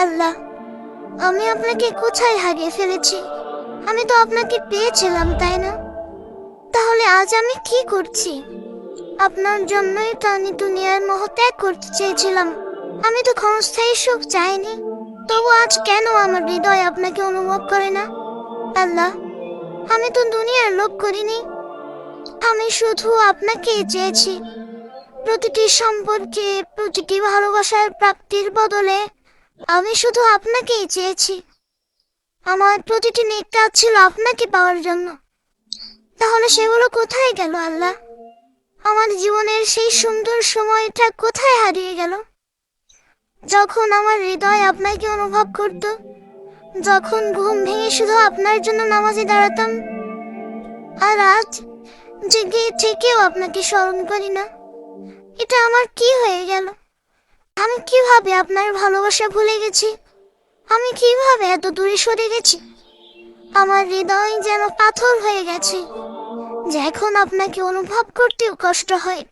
আল্লাহ, আমি আপনাকে কোথায় হারিয়ে ফেলেছি? আমি তো আপনাকে পেয়েছিলাম, তাই না? তাহলে আজ আমি কি করছি? আপনার জন্যই তো আমি দুনিয়ার মোহ ত্যাগ করতে চেয়েছিলাম। আমি তো ক্ষণস্থায়ী সুখ চাইনি। তবু আজ কেন আমার হৃদয় আপনাকে অনুভব করে না? আল্লাহ, আমি তো দুনিয়ার লোভ করিনি। আমি শুধু আপনাকেই চেয়েছি। প্রতিটি সম্পর্কে, প্রতিটি ভালোবাসার প্রাপ্তির বদলে আমি শুধু আপনাকেই চেয়েছি। আমার প্রতিটি নেককার ছিল আপনাকে পাওয়ার জন্য। তাহলে সেগুলো কোথায় গেল আল্লাহ? আমার জীবনের সেই সুন্দর সময়টা কোথায় হারিয়ে গেল? যখন আমার হৃদয় আপনাকে অনুভব করত, যখন ঘুম ভেঙে শুধু আপনার জন্য নামাজে দাঁড়াতাম। আর আজ জেগে থেকেও আপনাকে স্মরণ করি না। এটা আমার কি হয়ে গেল? আমি কিভাবে আপনার ভালোবাসা ভুলে গেছি? আমি কিভাবে এত দূরে সরে গেছি? আমার হৃদয় যেন পাথর হয়ে গেছে, যে এখন আপনাকে অনুভব করতেও কষ্ট হয়।